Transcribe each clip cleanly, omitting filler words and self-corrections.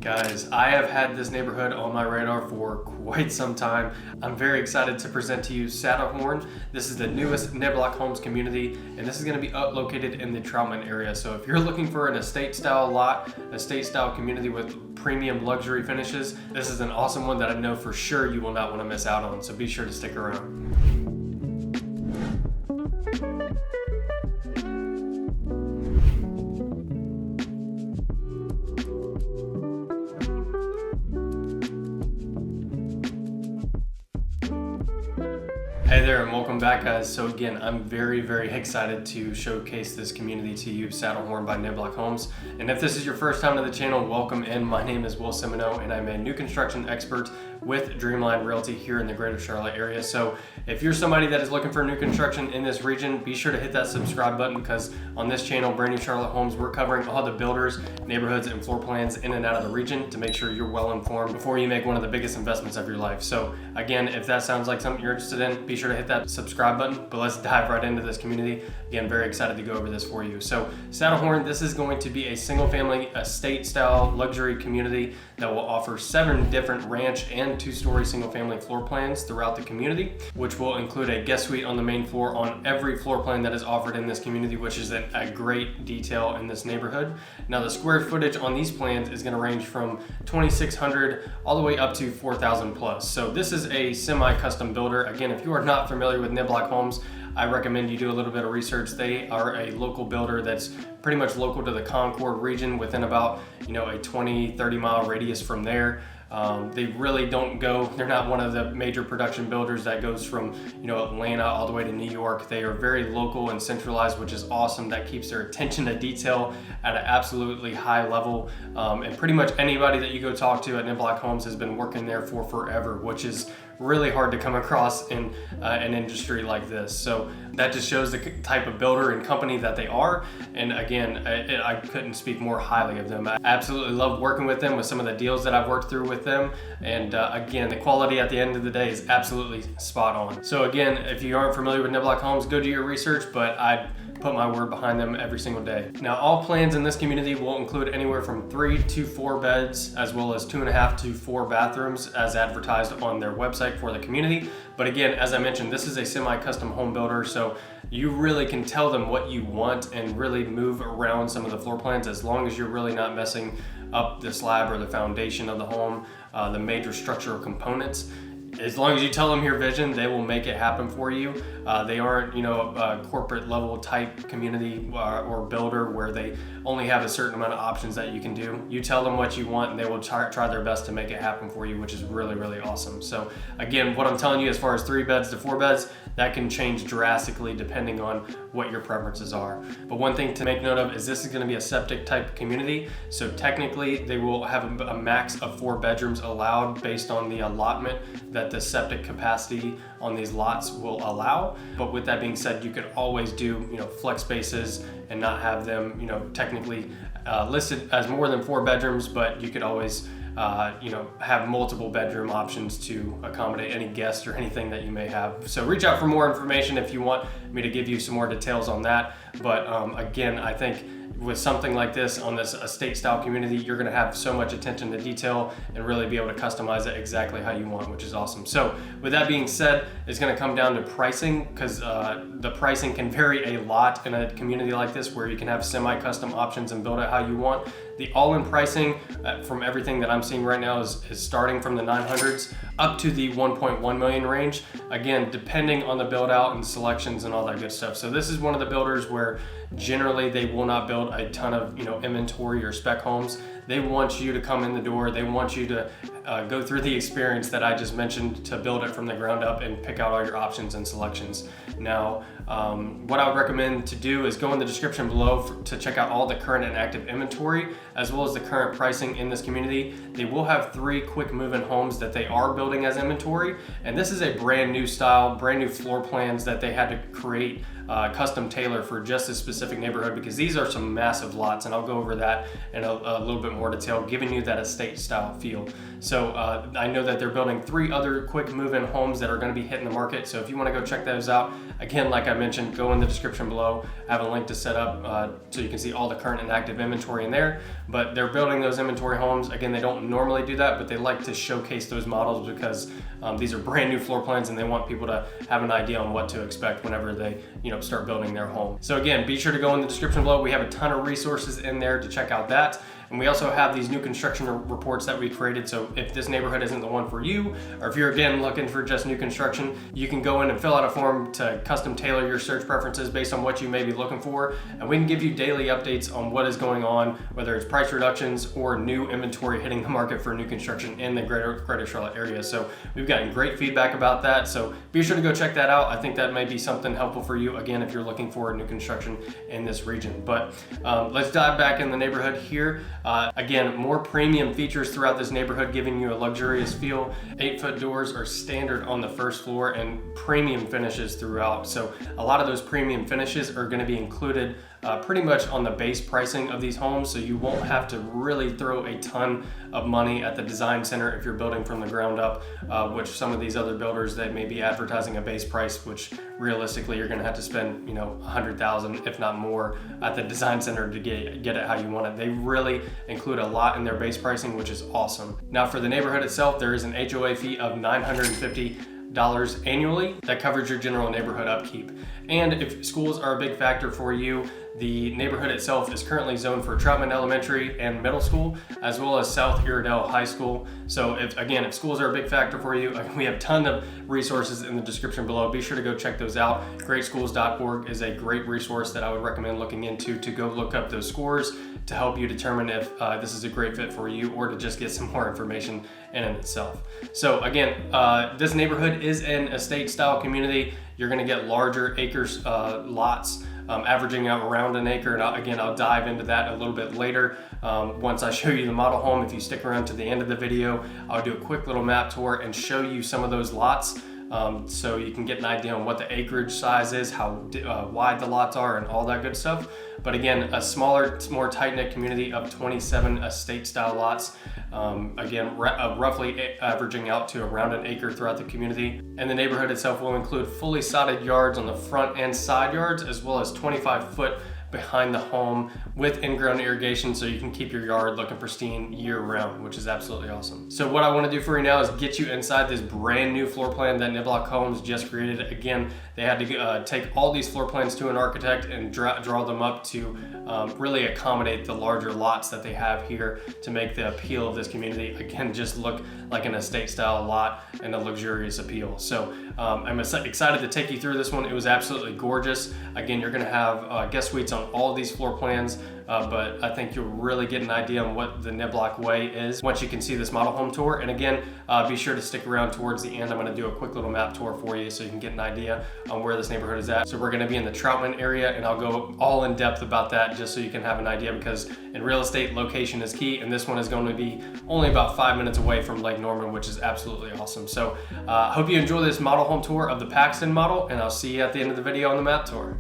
Guys, I have had this neighborhood on my radar for quite some time. I'm very excited to present to you Saddlehorn. This is the newest Niblock Homes community, and this is going to be located in the Troutman area. So if you're looking for an estate style lot, estate style community with premium luxury finishes, this is an awesome one that I know for sure you will not want to miss out on. So be sure to stick around. Hey there and welcome back, guys. So again, I'm very excited to showcase this community to you, Saddlehorn by Niblock Homes. And if this is your first time to the channel, welcome in. My name is Will Simoneaux and I'm a new construction expert with Dreamline Realty here in the greater Charlotte area. So if you're somebody that is looking for new construction in this region, be sure to hit that subscribe button, because on this channel, Brand New Charlotte Homes, we're covering all the builders, neighborhoods, and floor plans in and out of the region to make sure you're well informed before you make one of the biggest investments of your life. So again, if that sounds like something you're interested in, be sure to hit that subscribe button. But let's dive right into this community. Again, very excited to go over this for you. So Saddlehorn, this is going to be a single family estate style luxury community that will offer 7 different ranch and 2-story single family floor plans throughout the community, which will include a guest suite on the main floor on every floor plan that is offered in this community, which is a great detail in this neighborhood. Now the square footage on these plans is going to range from 2,600 all the way up to 4,000 plus. So this is a semi-custom builder. Again, if you are not familiar with Niblock Homes, I recommend you do a little bit of research. They are a local builder that's pretty much local to the Concord region, within about a 20-30 mile radius from there. They really don't go, they're not one of the major production builders that goes from Atlanta all the way to New York. They are very local and centralized, which is awesome. That keeps their attention to detail at an absolutely high level. And pretty much anybody that you go talk to at Niblock Homes has been working there for forever, which is really hard to come across in an industry like this. So that just shows the type of builder and company that they are. And again, I couldn't speak more highly of them. I absolutely love working with them with some of the deals that I've worked through with them. And again, the quality at the end of the day is absolutely spot on. So again, if you aren't familiar with Niblock Homes, go do your research, but I'd put my word behind them every single day. Now, all plans in this community will include anywhere from 3 to 4 beds, as well as 2.5 to 4 bathrooms as advertised on their website for the community. But again, as I mentioned, this is a semi-custom home builder, so you really can tell them what you want and really move around some of the floor plans, as long as you're really not messing up the slab or the foundation of the home, the major structural components. As long as you tell them your vision, they will make it happen for you. They aren't, a corporate level type community or builder where they only have a certain amount of options that you can do. You tell them what you want and they will try their best to make it happen for you, which is really awesome. So again, what I'm telling you as far as 3 beds to 4 beds, that can change drastically depending on what your preferences are. But one thing to make note of is this is going to be a septic type community. So technically they will have a max of 4 bedrooms allowed based on the allotment that the septic capacity on these lots will allow. But with that being said, you could always do flex spaces and not have them technically listed as more than 4 bedrooms, but you could always have multiple bedroom options to accommodate any guest or anything that you may have. So reach out for more information if you want me to give you some more details on that. But again, I think with something like this on this estate style community, you're going to have so much attention to detail and really be able to customize it exactly how you want, which is awesome. So with that being said, it's going to come down to pricing, because the pricing can vary a lot in a community like this where you can have semi-custom options and build it how you want. The all-in pricing from everything that I'm seeing right now is starting from the 900s up to the 1.1 million range. Again, depending on the build out and selections and all that good stuff. So this is one of the builders where generally they will not build a ton of inventory or spec homes. They want you to come in the door. They want you to go through the experience that I just mentioned to build it from the ground up and pick out all your options and selections. Now, what I would recommend to do is go in the description below to check out all the current and active inventory, as well as the current pricing in this community. They will have 3 quick move-in homes that they are building as inventory. And this is a brand new style, brand new floor plans that they had to create custom tailor for just this specific neighborhood, because these are some massive lots, and I'll go over that in a little bit more detail, giving you that estate style feel. So I know that they're building 3 other quick move-in homes that are going to be hitting the market. So if you want to go check those out, again, like I mentioned, go in the description below. I have a link to set up so you can see all the current and active inventory in there. But they're building those inventory homes. Again, they don't normally do that, but they like to showcase those models because these are brand new floor plans and they want people to have an idea on what to expect whenever they start building their home. So again, be sure to go in the description below. We have a ton of resources in there to check out that. And we also have these new construction reports that we created. So if this neighborhood isn't the one for you, or if you're again looking for just new construction, you can go in and fill out a form to custom tailor your search preferences based on what you may be looking for. And we can give you daily updates on what is going on, whether it's price reductions or new inventory hitting the market for new construction in the greater Charlotte area. So we've gotten great feedback about that. So be sure to go check that out. I think that may be something helpful for you, again, if you're looking for new construction in this region. But let's dive back in the neighborhood here. Again, more premium features throughout this neighborhood, giving you a luxurious feel. 8-foot doors are standard on the first floor and premium finishes throughout. So a lot of those premium finishes are going to be included pretty much on the base pricing of these homes. So you won't have to really throw a ton of money at the design center if you're building from the ground up, which some of these other builders, they may be advertising a base price, which realistically you're going to have to spend $100,000 if not more at the design center to get it how you want it. They really include a lot in their base pricing, which is awesome. Now for the neighborhood itself, there is an HOA fee of $950 annually that covers your general neighborhood upkeep. And if schools are a big factor for you, the neighborhood itself is currently zoned for Troutman Elementary and Middle School, as well as South Iredell High School. So if schools are a big factor for you, we have a ton of resources in the description below. Be sure to go check those out. Greatschools.org is a great resource that I would recommend looking into to go look up those scores to help you determine if this is a great fit for you or to just get some more information in itself. So again, this neighborhood is an estate style community. You're gonna get larger acres, lots, averaging out around an acre. And I'll dive into that a little bit later. Once I show you the model home, if you stick around to the end of the video, I'll do a quick little map tour and show you some of those lots. So you can get an idea on what the acreage size is, how wide the lots are, and all that good stuff. But again, a smaller, more tight-knit community of 27 estate-style lots. Roughly averaging out to around an acre throughout the community. And the neighborhood itself will include fully sodded yards on the front and side yards, as well as 25-foot behind the home with in-ground irrigation, so you can keep your yard looking pristine year-round, which is absolutely awesome. So what I want to do for you now is get you inside this brand new floor plan that Niblock Homes just created. Again, they had to take all these floor plans to an architect and draw them up to really accommodate the larger lots that they have here to make the appeal of this community, again, just look like an estate style lot and a luxurious appeal. So I'm excited to take you through this one. It was absolutely gorgeous. Again, you're gonna have guest suites on all of these floor plans, but I think you'll really get an idea on what the Niblock way is once you can see this model home tour. And again, be sure to stick around towards the end. I'm gonna do a quick little map tour for you so you can get an idea on where this neighborhood is at. So we're gonna be in the Troutman area, and I'll go all in depth about that just so you can have an idea, because in real estate, location is key, and this one is going to be only about 5 minutes away from Lake Norman, which is absolutely awesome. So I hope you enjoy this model home tour of the Paxton model, and I'll see you at the end of the video on the map tour.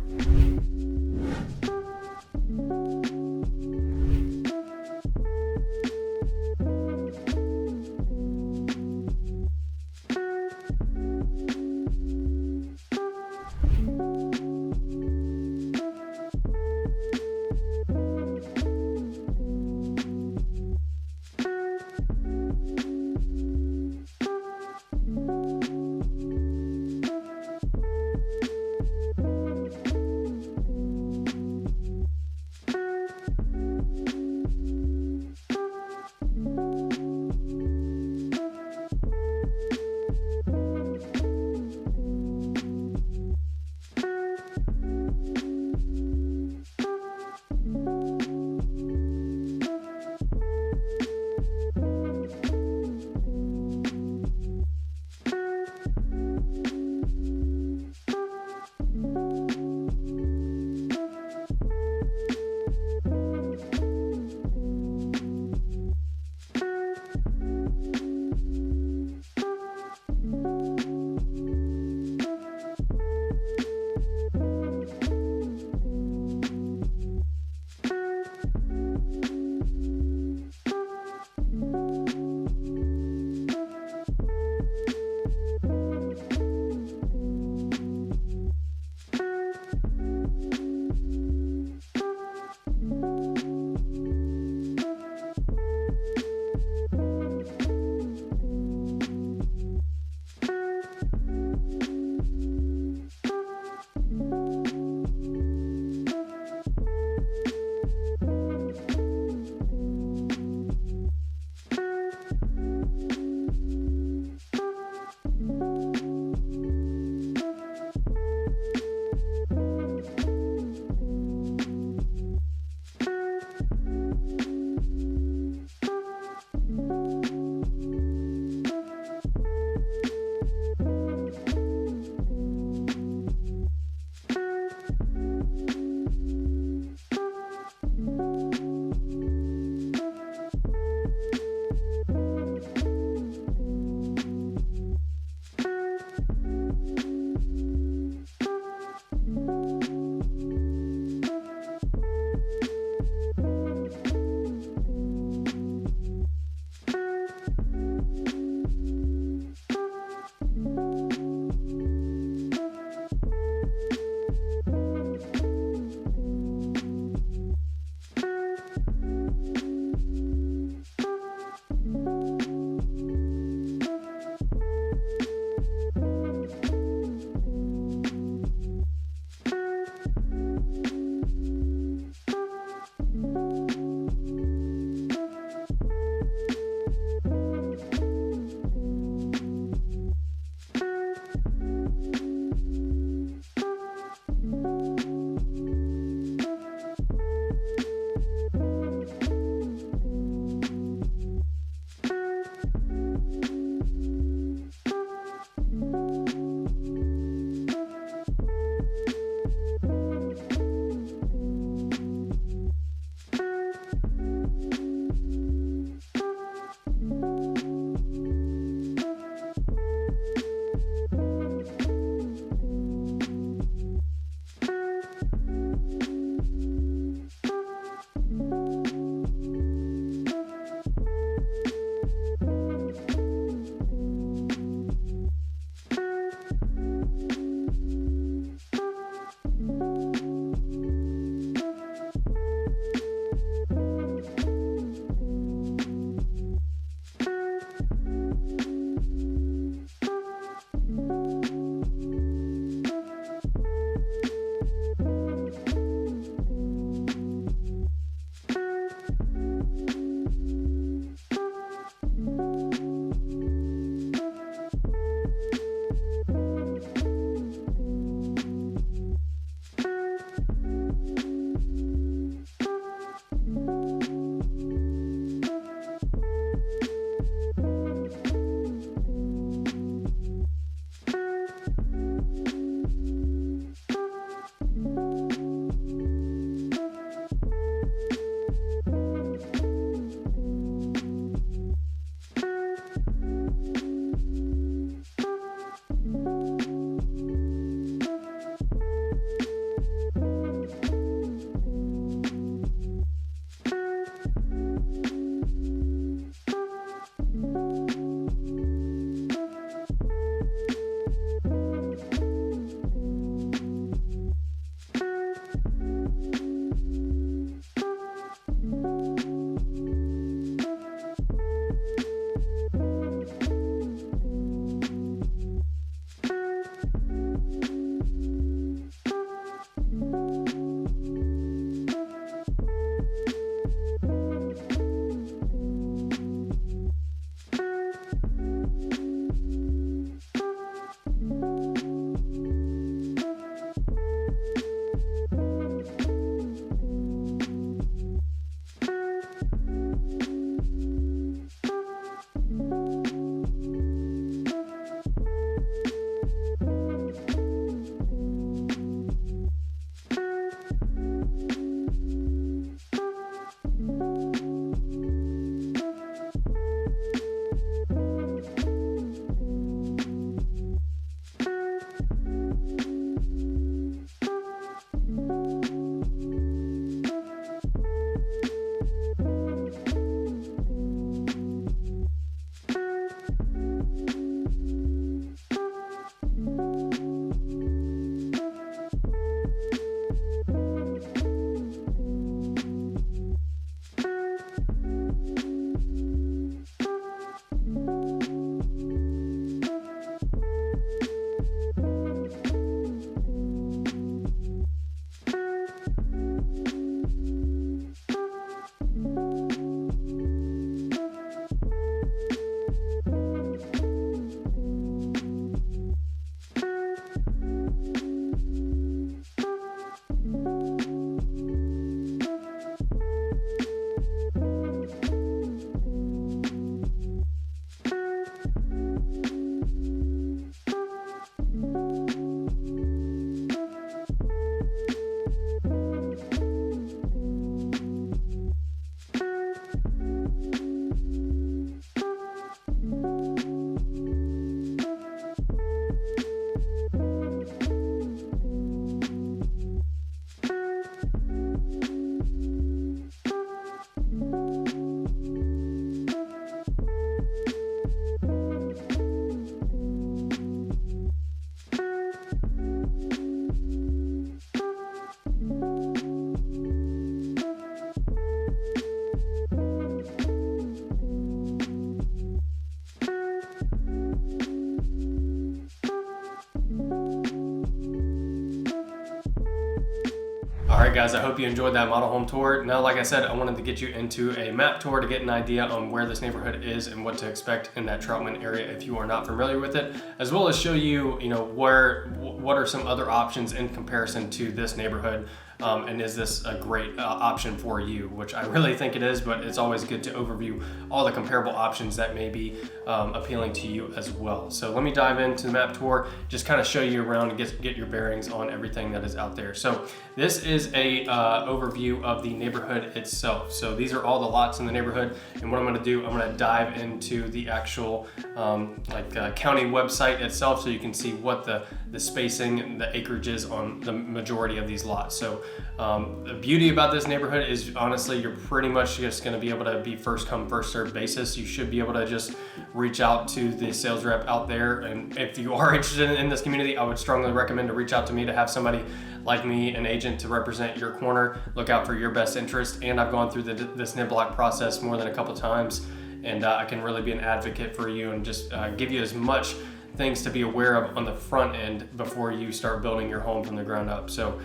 guys, I hope you enjoyed that model home tour. Now, like I said, I wanted to get you into a map tour to get an idea on where this neighborhood is and what to expect in that Troutman area if you are not familiar with it, as well as show you, what are some other options in comparison to this neighborhood. And is this a great option for you, which I really think it is, but it's always good to overview all the comparable options that may be appealing to you as well. So let me dive into the map tour, just kind of show you around and get your bearings on everything that is out there. So this is a overview of the neighborhood itself. So these are all the lots in the neighborhood, and what I'm going to do, I'm going to dive into the actual county website itself, so you can see what the spacing and the acreage is on the majority of these lots. So the beauty about this neighborhood is, honestly, you're pretty much just going to be able to be first come first served basis. You should be able to just reach out to the sales rep out there, and if you are interested in this community, I would strongly recommend to reach out to me, to have somebody like me, an agent, to represent your corner, look out for your best interest. And I've gone through this Niblock process more than a couple times, and I can really be an advocate for you and just give you as much things to be aware of on the front end before you start building your home from the ground up. So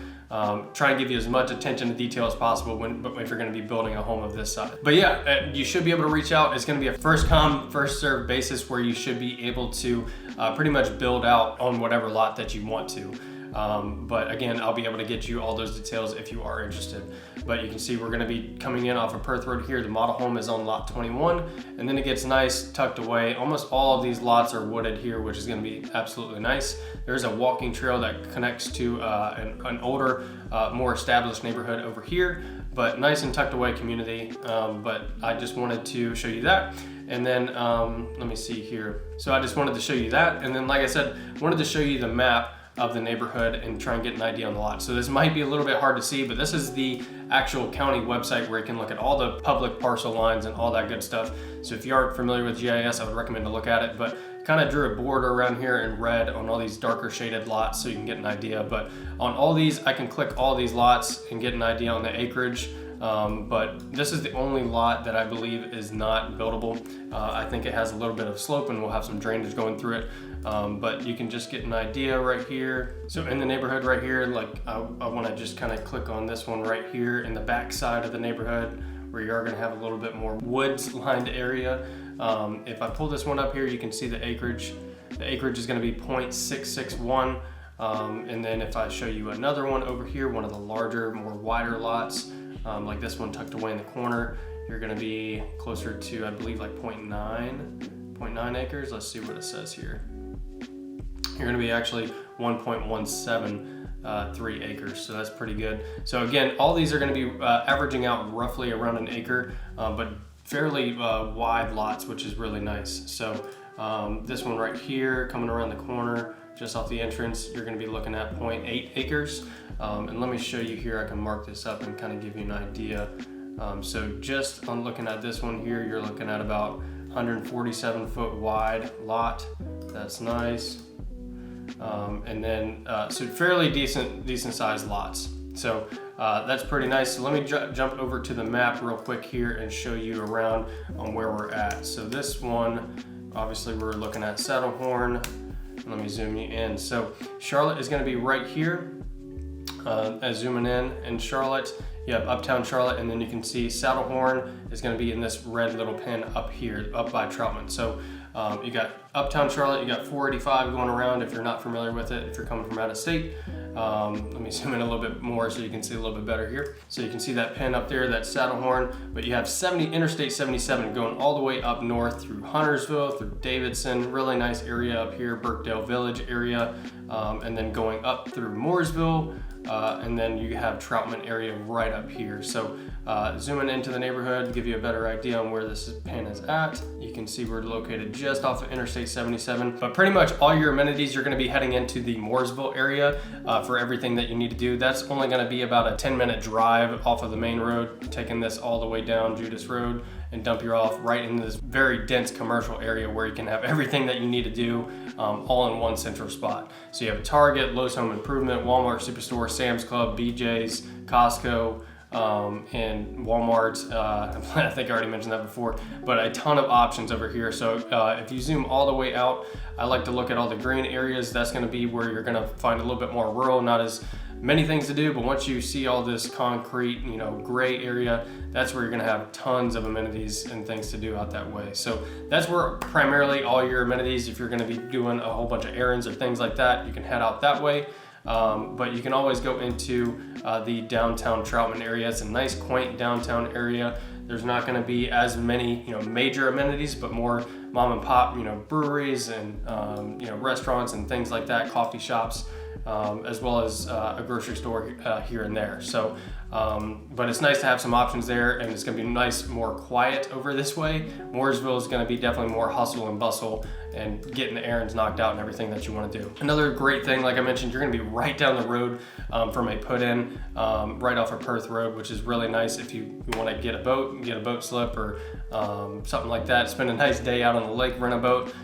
try and give you as much attention to detail as possible if you're going to be building a home of this size. But yeah, you should be able to reach out. It's going to be a first come, first served basis, where you should be able to pretty much build out on whatever lot that you want to. But again, I'll be able to get you all those details if you are interested. But you can see we're going to be coming in off of Perth Road here. The model home is on lot 21, and then it gets nice tucked away. Almost all of these lots are wooded here, which is going to be absolutely nice. There's a walking trail that connects to an older, more established neighborhood over here, but nice and tucked away community. But I just wanted to show you that. And then let me see here. So I just wanted to show you that, and then, like I said, wanted to show you the map of the neighborhood and try and get an idea on the lot. So this might be a little bit hard to see, but this is the actual county website where you can look at all the public parcel lines and all that good stuff. So if you aren't familiar with GIS, I would recommend to look at it, but kind of drew a border around here in red on all these darker shaded lots so you can get an idea. But on all these, I can click all these lots and get an idea on the acreage. But this is the only lot that I believe is not buildable. I think it has a little bit of slope and we'll have some drainage going through it. But you can just get an idea right here. So in the neighborhood right here, I want to just kind of click on this one right here in the back side of the neighborhood, where you are going to have a little bit more woods lined area. If I pull this one up here, you can see the acreage. The acreage is going to be 0.661. And then if I show you another one over here, one of the larger, more wider lots, like this one tucked away in the corner, you're going to be closer to, I believe, like 0.9 acres. Let's see what it says here. You're going to be actually 1.173 acres, so that's pretty good. So again, all these are going to be averaging out roughly around an acre, but fairly wide lots, which is really nice. So this one right here, coming around the corner, just off the entrance, you're going to be looking at 0.8 acres. And let me show you here. I can mark this up and kind of give you an idea. So just on looking at this one here, you're looking at about 147 foot wide lot. That's nice. And then so fairly decent sized lots. So that's pretty nice. So let me jump over to the map real quick here and show you around on where we're at. So this one, obviously we're looking at Saddlehorn. Let me zoom you in. So Charlotte is going to be right here. Zooming in Charlotte, you have uptown Charlotte, and then you can see Saddlehorn is going to be in this red little pin up here, up by Troutman. So you got uptown Charlotte, you got 485 going around if you're not familiar with it, if you're coming from out of state. Let me zoom in a little bit more so you can see a little bit better here. So you can see that pin up there, that's Saddlehorn, but you have Interstate 77 going all the way up north through Huntersville, through Davidson, really nice area up here, Burkdale Village area, and then going up through Mooresville, and then you have Troutman area right up here. So zooming into the neighborhood to give you a better idea on where this pin is at, you can see we're located just off of Interstate 77, but pretty much all your amenities, you're going to be heading into the Mooresville area for everything that you need to do. That's only going to be about a 10-minute drive off of the main road, taking this all the way down Judas Road and dump you off right into this very dense commercial area where you can have everything that you need to do all in one central spot. So you have a Target, Lowe's Home Improvement, Walmart Superstore, Sam's Club, BJ's, Costco, and Walmart. I think I already mentioned that before, but a ton of options over here. So if you zoom all the way out, I like to look at all the green areas. That's going to be where you're going to find a little bit more rural, not as many things to do, but once you see all this concrete, you know, gray area, that's where you're gonna have tons of amenities and things to do out that way. So that's where primarily all your amenities, if you're gonna be doing a whole bunch of errands or things like that, you can head out that way. But you can always go into the downtown Troutman area. It's a nice, quaint downtown area. There's not going to be as many, you know, major amenities, but more mom and pop, you know, breweries and you know, restaurants and things like that, coffee shops, as well as a grocery store here and there. So, but it's nice to have some options there, and it's going to be nice, more quiet over this way. Mooresville is going to be definitely more hustle and bustle and getting the errands knocked out and everything that you want to do. Another great thing, like I mentioned, you're going to be right down the road from a put-in, right off of Perth Road, which is really nice if you want to get a boat slip or something like that. Spend a nice day out on the lake, rent a boat.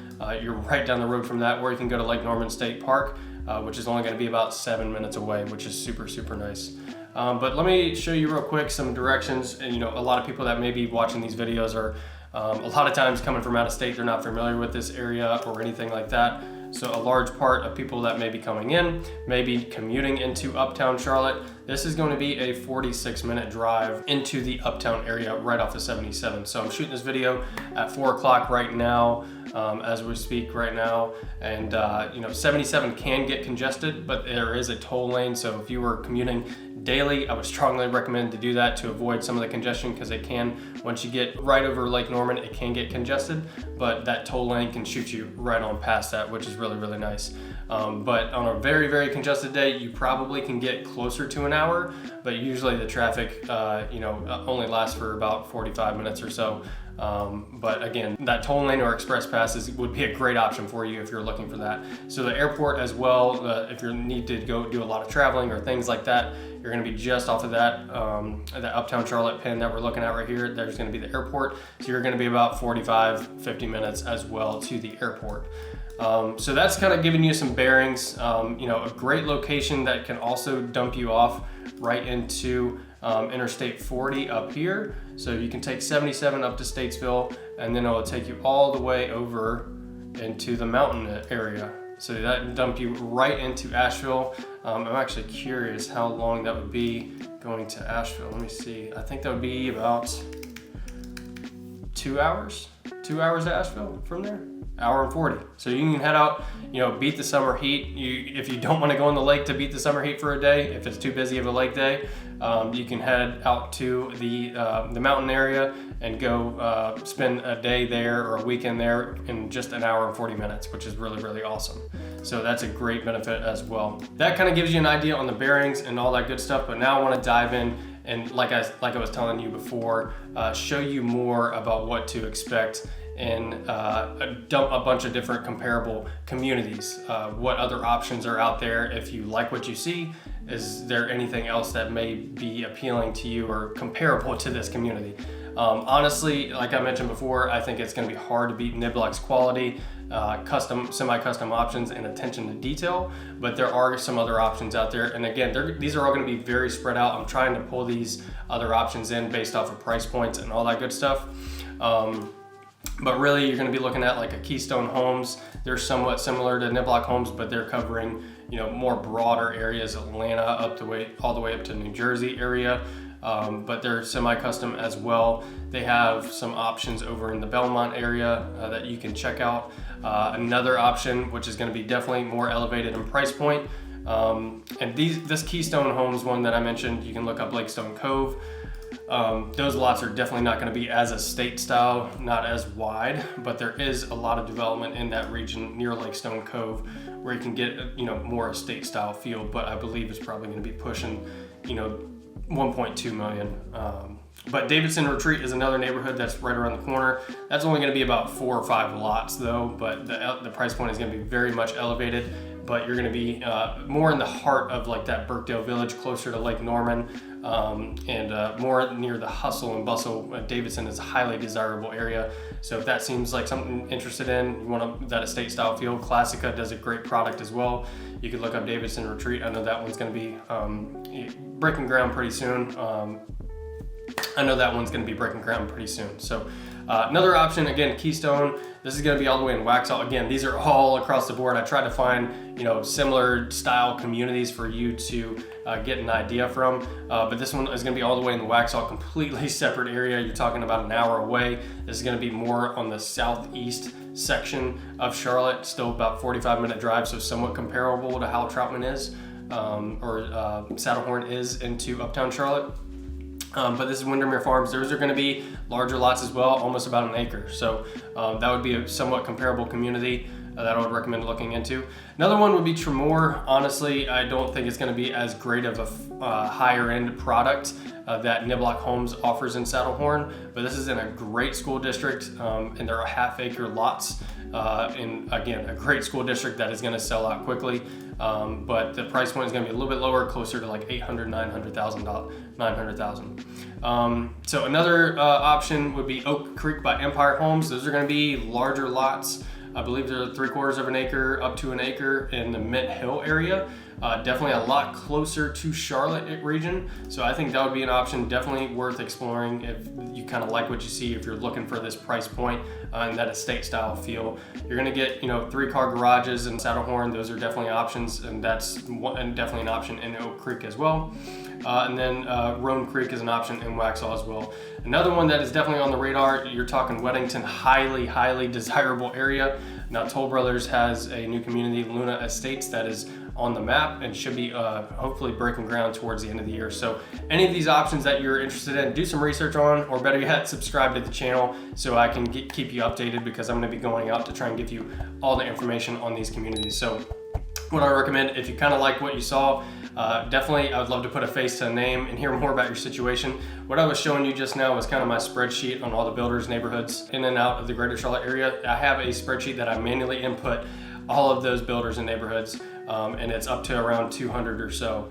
You're right down the road from that, or you can go to Lake Norman State Park, which is only going to be about 7 minutes away, which is super, super nice. But let me show you real quick some directions. And you know, a lot of people that may be watching these videos are a lot of times coming from out of state. They're not familiar with this area or anything like that. So a large part of people that may be coming in, may be commuting into Uptown Charlotte. This is going to be a 46-minute drive into the Uptown area right off of 77. So I'm shooting this video at 4 o'clock right now, as we speak right now. And you know, 77 can get congested, but there is a toll lane. So if you were commuting daily, I would strongly recommend to do that to avoid some of the congestion, because it can, once you get right over Lake Norman, it can get congested, but that toll lane can shoot you right on past that, which is really, really nice. But on a very, very congested day, you probably can get closer to an hour, but usually the traffic, you know, only lasts for about 45 minutes or so. But again, that toll lane or express passes would be a great option for you if you're looking for that. So the airport as well, if you need to go do a lot of traveling or things like that, you're going to be just off of that, that Uptown Charlotte pin that we're looking at right here. There's going to be the airport. So you're going to be about 45, 50 minutes as well to the airport. So that's kind of giving you some bearings, you know, a great location that can also dump you off right into Interstate 40 up here. So you can take 77 up to Statesville, and then it'll take you all the way over into the mountain area. So that dump you right into Asheville. I'm actually curious how long that would be going to Asheville. Let me see. I think that would be about 2 hours. 2 hours to Asheville from there. Hour and 40. So you can head out, you know, beat the summer heat. If you don't want to go on the lake to beat the summer heat for a day, if it's too busy of a lake day, you can head out to the mountain area and go spend a day there or a weekend there in just an hour and 40 minutes, which is really, really awesome. So that's a great benefit as well. That kind of gives you an idea on the bearings and all that good stuff, but now I want to dive in and like I was telling you before, show you more about what to expect and dump a bunch of different comparable communities. What other options are out there if you like what you see? Is there anything else that may be appealing to you or comparable to this community? Honestly, like I mentioned before, I think it's going to be hard to beat Niblock's quality, semi-custom options and attention to detail, but there are some other options out there. And again, these are all going to be very spread out. I'm trying to pull these other options in based off of price points and all that good stuff. But really, you're going to be looking at like a Keystone Homes. They're somewhat similar to Niblock Homes, but they're covering, you know, more broader areas, Atlanta all the way up to New Jersey area. But they're semi-custom as well. They have some options over in the Belmont area that you can check out. Another option, which is going to be definitely more elevated in price point. And this Keystone Homes one that I mentioned, you can look up Lakestone Cove. Those lots are definitely not going to be as estate style, not as wide, but there is a lot of development in that region near Lakestone Cove where you can get, you know, more estate style feel, but I believe it's probably going to be pushing, you know, 1.2 million. But Davidson Retreat is another neighborhood that's right around the corner. That's only going to be about 4 or 5 lots though, but the price point is going to be very much elevated. But you're going to be more in the heart of like that Birkdale Village, closer to Lake Norman, and more near the hustle and bustle. Davidson is a highly desirable area. So if that seems like something you're interested in, you want that estate style feel, Classica does a great product as well. You could look up Davidson Retreat. I know that one's going to be breaking ground pretty soon. So Another option, again, Keystone. This is going to be all the way in Waxhaw. Again, these are all across the board. I tried to find, similar style communities for you to get an idea from. But this one is going to be all the way in the Waxhaw, completely separate area. You're talking about an hour away. This is going to be more on the southeast section of Charlotte, still about 45-minute drive, so somewhat comparable to how Troutman is, or Saddlehorn is into uptown Charlotte. But this is Windermere Farms. Those are going to be larger lots as well, almost about an acre. So that would be a somewhat comparable community that I would recommend looking into. Another one would be Tremor. Honestly, I don't think it's going to be as great of a higher end product that Niblock Homes offers in Saddlehorn, but this is in a great school district, and there are half-acre lots in, again, a great school district that is going to sell out quickly. But the price point is going to be a little bit lower, closer to like $900,000. So another option would be Oak Creek by Empire Homes. Those are going to be larger lots. I believe they're 3/4 of an acre up to an acre in the Mint Hill area. Definitely a lot closer to Charlotte region. So I think that would be an option definitely worth exploring if you kind of like what you see, if you're looking for this price point and that estate style feel. You're gonna get, 3-car garages in Saddlehorn. Those are definitely options, and that's definitely an option in Oak Creek as well. And then Roan Creek is an option in Waxhaw as well. Another one that is definitely on the radar, you're talking Weddington, highly desirable area. Now Toll Brothers has a new community, Luna Estates, that is on the map and should be hopefully breaking ground towards the end of the year. So any of these options that you're interested in, do some research on, or better yet, subscribe to the channel so I can keep you updated, because I'm gonna be going out to try and give you all the information on these communities. So what I recommend, if you kind of like what you saw, definitely I would love to put a face to a name and hear more about your situation. What I was showing you just now was kind of my spreadsheet on all the builders, neighborhoods in and out of the greater Charlotte area. I have a spreadsheet that I manually input all of those builders and neighborhoods, and it's up to around 200 or so.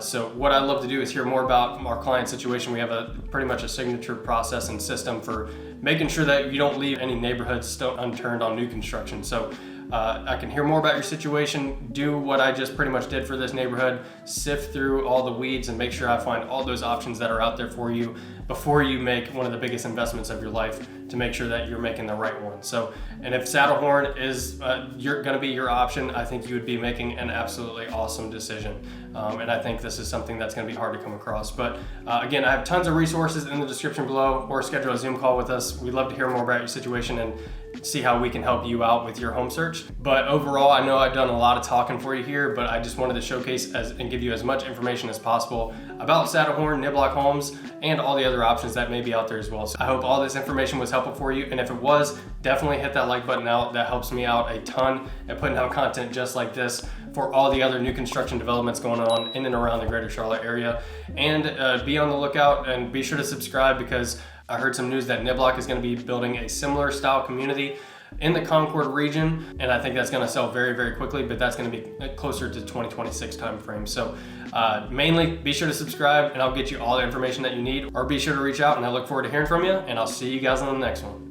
So what I'd love to do is hear more about our client situation. We have pretty much a signature process and system for making sure that you don't leave any neighborhoods still unturned on new construction. So I can hear more about your situation, do what I just pretty much did for this neighborhood, sift through all the weeds and make sure I find all those options that are out there for you before you make one of the biggest investments of your life, to make sure that you're making the right one. So, and if Saddlehorn is going to be your option, I think you would be making an absolutely awesome decision. And I think this is something that's going to be hard to come across. But again, I have tons of resources in the description below, or schedule a Zoom call with us. We'd love to hear more about your situation and see how we can help you out with your home search. But overall, I know I've done a lot of talking for you here, but I just wanted to showcase and give you as much information as possible about Saddlehorn, Niblock Homes, and all the other options that may be out there as well. So I hope all this information was helpful for you, and if it was, definitely hit that like button out. That helps me out a ton at putting out content just like this for all the other new construction developments going on in and around the greater Charlotte area. And be on the lookout and be sure to subscribe, because I heard some news that Niblock is going to be building a similar style community in the Concord region, and I think that's going to sell very quickly, but that's going to be closer to 2026 timeframe. So mainly be sure to subscribe, and I'll get you all the information that you need, or be sure to reach out, and I look forward to hearing from you, and I'll see you guys on the next one.